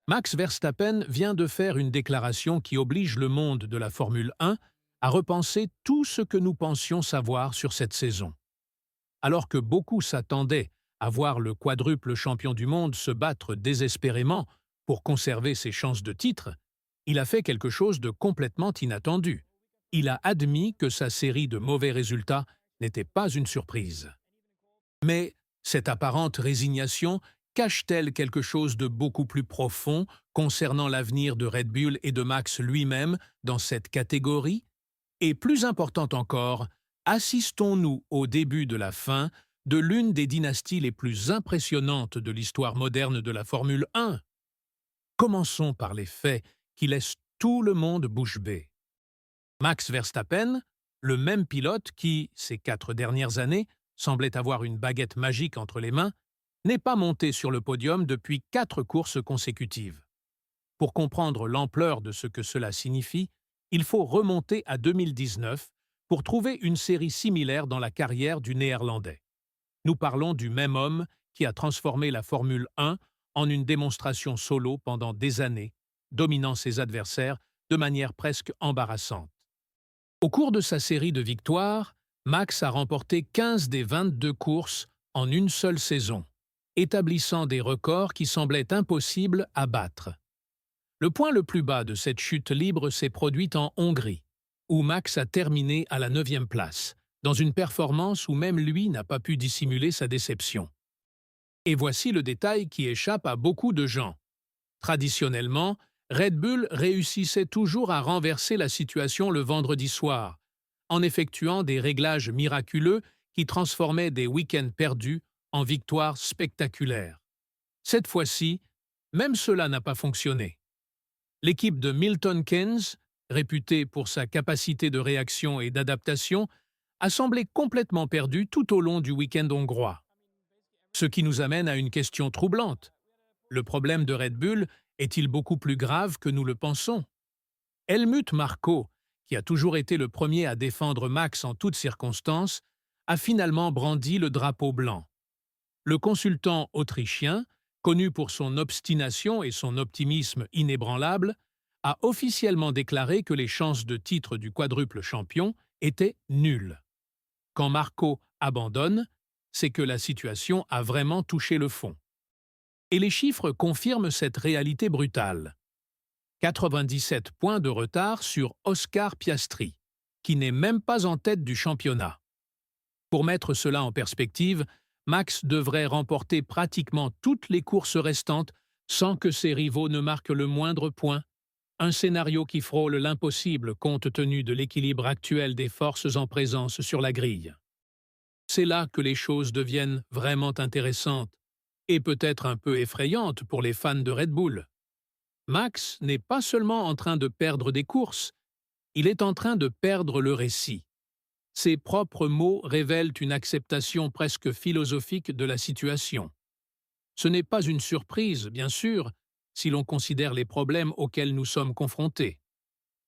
Max Verstappen vient de faire une déclaration qui oblige le monde de la Formule 1 à repenser tout ce que nous pensions savoir sur cette saison. Alors que beaucoup s'attendaient à voir le quadruple champion du monde se battre désespérément pour conserver ses chances de titre, il a fait quelque chose de complètement inattendu. Il a admis que sa série de mauvais résultats n'était pas une surprise. Mais cette apparente résignation cache-t-elle quelque chose de beaucoup plus profond concernant l'avenir de Red Bull et de Max lui-même dans cette catégorie? Et plus important encore, assistons-nous au début de la fin de l'une des dynasties les plus impressionnantes de l'histoire moderne de la Formule 1? Commençons par les faits qui laissent tout le monde bouche bée. Max Verstappen, le même pilote qui, ces 4 dernières années, semblait avoir une baguette magique entre les mains, n'est pas monté sur le podium depuis 4 courses consécutives. Pour comprendre l'ampleur de ce que cela signifie, il faut remonter à 2019 pour trouver une série similaire dans la carrière du Néerlandais. Nous parlons du même homme qui a transformé la Formule 1 en une démonstration solo pendant des années, dominant ses adversaires de manière presque embarrassante. Au cours de sa série de victoires, Max a remporté 15 des 22 courses en une seule saison, établissant des records qui semblaient impossibles à battre. Le point le plus bas de cette chute libre s'est produit en Hongrie, où Max a terminé à la 9e place, dans une performance où même lui n'a pas pu dissimuler sa déception. Et voici le détail qui échappe à beaucoup de gens. Traditionnellement, Red Bull réussissait toujours à renverser la situation le vendredi soir, en effectuant des réglages miraculeux qui transformaient des week-ends perdus en victoires spectaculaires. Cette fois-ci, même cela n'a pas fonctionné. L'équipe de Milton Keynes, réputée pour sa capacité de réaction et d'adaptation, a semblé complètement perdue tout au long du week-end hongrois. Ce qui nous amène à une question troublante. Le problème de Red Bull est-il beaucoup plus grave que nous le pensons? Helmut Marko, qui a toujours été le premier à défendre Max en toutes circonstances, a finalement brandi le drapeau blanc. Le consultant autrichien, connu pour son obstination et son optimisme inébranlable, a officiellement déclaré que les chances de titre du quadruple champion étaient nulles. Quand Marko abandonne, c'est que la situation a vraiment touché le fond. Et les chiffres confirment cette réalité brutale. 97 points de retard sur Oscar Piastri, qui n'est même pas en tête du championnat. Pour mettre cela en perspective, Max devrait remporter pratiquement toutes les courses restantes sans que ses rivaux ne marquent le moindre point, un scénario qui frôle l'impossible compte tenu de l'équilibre actuel des forces en présence sur la grille. C'est là que les choses deviennent vraiment intéressantes et peut-être un peu effrayantes pour les fans de Red Bull. Max n'est pas seulement en train de perdre des courses, il est en train de perdre le récit. Ses propres mots révèlent une acceptation presque philosophique de la situation. Ce n'est pas une surprise, bien sûr, si l'on considère les problèmes auxquels nous sommes confrontés.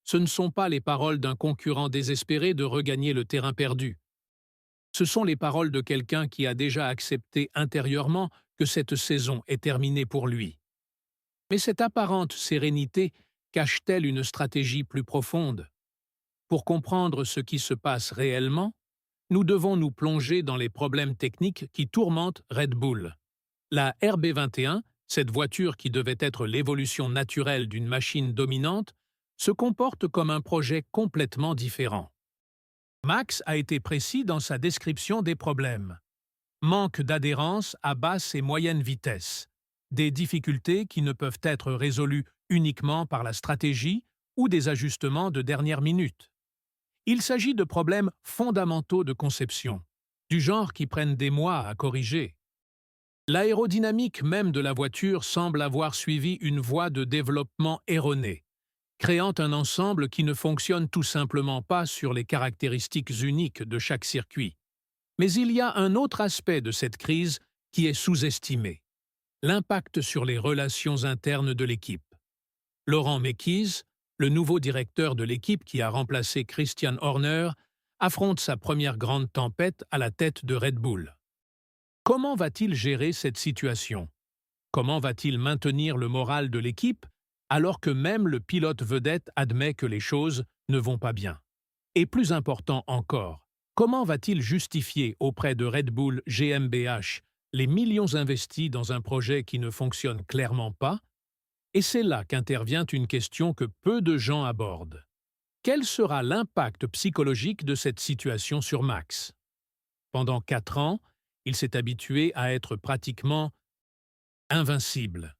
Ce ne sont pas les paroles d'un concurrent désespéré de regagner le terrain perdu. Ce sont les paroles de quelqu'un qui a déjà accepté intérieurement que cette saison est terminée pour lui. Mais cette apparente sérénité cache-t-elle une stratégie plus profonde? Pour comprendre ce qui se passe réellement, nous devons nous plonger dans les problèmes techniques qui tourmentent Red Bull. La RB21, cette voiture qui devait être l'évolution naturelle d'une machine dominante, se comporte comme un projet complètement différent. Max a été précis dans sa description des problèmes. Manque d'adhérence à basse et moyenne vitesse. Des difficultés qui ne peuvent être résolues uniquement par la stratégie ou des ajustements de dernière minute. Il s'agit de problèmes fondamentaux de conception, du genre qui prennent des mois à corriger. L'aérodynamique même de la voiture semble avoir suivi une voie de développement erronée, créant un ensemble qui ne fonctionne tout simplement pas sur les caractéristiques uniques de chaque circuit. Mais il y a un autre aspect de cette crise qui est sous-estimé: l'impact sur les relations internes de l'équipe. Laurent Mekies, le nouveau directeur de l'équipe qui a remplacé Christian Horner, affronte sa première grande tempête à la tête de Red Bull. Comment va-t-il gérer cette situation? Comment va-t-il maintenir le moral de l'équipe alors que même le pilote vedette admet que les choses ne vont pas bien? Et plus important encore, comment va-t-il justifier auprès de Red Bull GmbH les millions investis dans un projet qui ne fonctionne clairement pas? Et c'est là qu'intervient une question que peu de gens abordent. Quel sera l'impact psychologique de cette situation sur Max? Pendant 4 ans, il s'est habitué à être pratiquement invincible.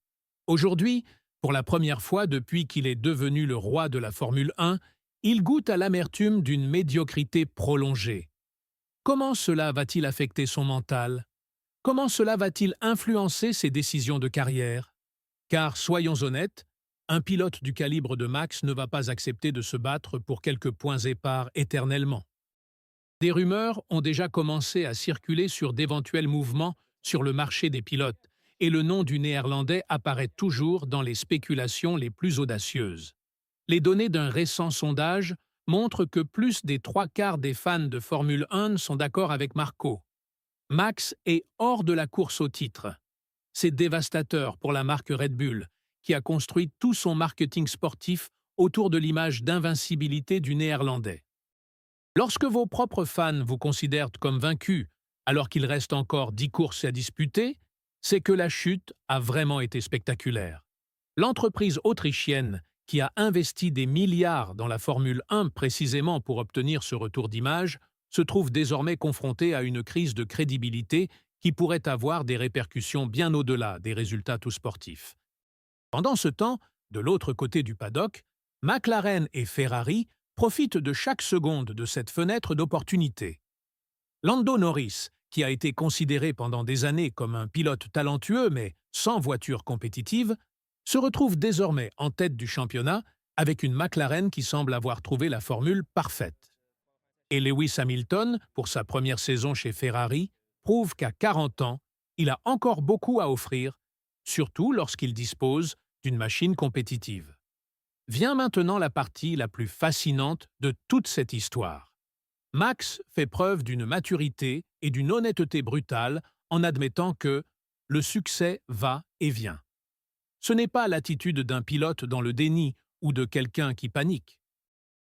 Aujourd'hui, pour la première fois depuis qu'il est devenu le roi de la Formule 1, il goûte à l'amertume d'une médiocrité prolongée. Comment cela va-t-il affecter son mental? Comment cela va-t-il influencer ses décisions de carrière? Car, soyons honnêtes, un pilote du calibre de Max ne va pas accepter de se battre pour quelques points épars éternellement. Des rumeurs ont déjà commencé à circuler sur d'éventuels mouvements sur le marché des pilotes, et le nom du Néerlandais apparaît toujours dans les spéculations les plus audacieuses. Les données d'un récent sondage montrent que plus des 3/4 des fans de Formule 1 sont d'accord avec Marco. Max est hors de la course au titre. C'est dévastateur pour la marque Red Bull, qui a construit tout son marketing sportif autour de l'image d'invincibilité du Néerlandais. Lorsque vos propres fans vous considèrent comme vaincu alors qu'il reste encore 10 courses à disputer, c'est que la chute a vraiment été spectaculaire. L'entreprise autrichienne, qui a investi des milliards dans la Formule 1 précisément pour obtenir ce retour d'image, se trouve désormais confrontée à une crise de crédibilité qui pourrait avoir des répercussions bien au-delà des résultats tout sportifs. Pendant ce temps, de l'autre côté du paddock, McLaren et Ferrari profitent de chaque seconde de cette fenêtre d'opportunité. Lando Norris, qui a été considéré pendant des années comme un pilote talentueux mais sans voiture compétitive, se retrouve désormais en tête du championnat avec une McLaren qui semble avoir trouvé la formule parfaite. Et Lewis Hamilton, pour sa première saison chez Ferrari, prouve qu'à 40 ans, il a encore beaucoup à offrir, surtout lorsqu'il dispose d'une machine compétitive. Vient maintenant la partie la plus fascinante de toute cette histoire. Max fait preuve d'une maturité et d'une honnêteté brutale en admettant que le succès va et vient. Ce n'est pas l'attitude d'un pilote dans le déni ou de quelqu'un qui panique.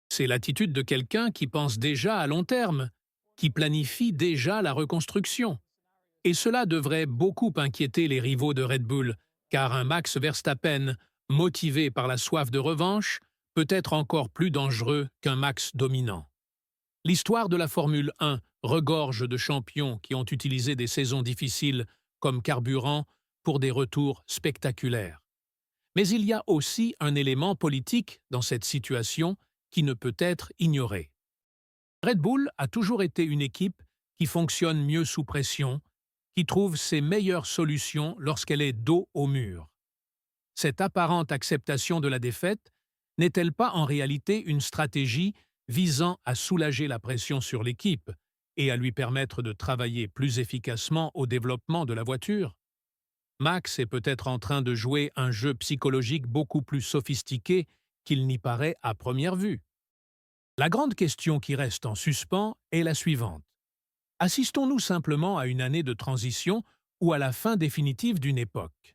C'est l'attitude de quelqu'un qui pense déjà à long terme, qui planifie déjà la reconstruction. Et cela devrait beaucoup inquiéter les rivaux de Red Bull, car un Max Verstappen, motivé par la soif de revanche, peut être encore plus dangereux qu'un Max dominant. L'histoire de la Formule 1 regorge de champions qui ont utilisé des saisons difficiles comme carburant pour des retours spectaculaires. Mais il y a aussi un élément politique dans cette situation qui ne peut être ignoré. Red Bull a toujours été une équipe qui fonctionne mieux sous pression, qui trouve ses meilleures solutions lorsqu'elle est dos au mur. Cette apparente acceptation de la défaite n'est-elle pas en réalité une stratégie visant à soulager la pression sur l'équipe et à lui permettre de travailler plus efficacement au développement de la voiture? Max est peut-être en train de jouer un jeu psychologique beaucoup plus sophistiqué qu'il n'y paraît à première vue. La grande question qui reste en suspens est la suivante. Assistons-nous simplement à une année de transition ou à la fin définitive d'une époque?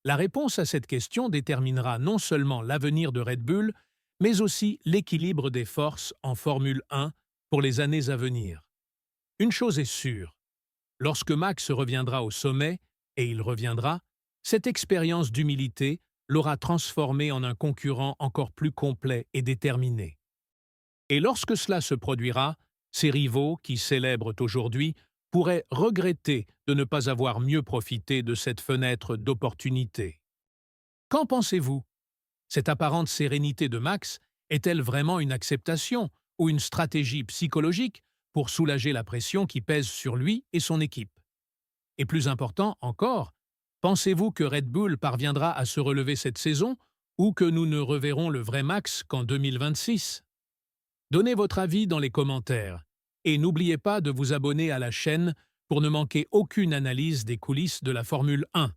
La réponse à cette question déterminera non seulement l'avenir de Red Bull, mais aussi l'équilibre des forces en Formule 1 pour les années à venir. Une chose est sûre, lorsque Max reviendra au sommet, et il reviendra, cette expérience d'humilité l'aura transformé en un concurrent encore plus complet et déterminé. Et lorsque cela se produira, ses rivaux, qui célèbrent aujourd'hui, pourraient regretter de ne pas avoir mieux profité de cette fenêtre d'opportunité. Qu'en pensez-vous? Cette apparente sérénité de Max est-elle vraiment une acceptation ou une stratégie psychologique pour soulager la pression qui pèse sur lui et son équipe? Et plus important encore, pensez-vous que Red Bull parviendra à se relever cette saison ou que nous ne reverrons le vrai Max qu'en 2026? Donnez votre avis dans les commentaires et n'oubliez pas de vous abonner à la chaîne pour ne manquer aucune analyse des coulisses de la Formule 1.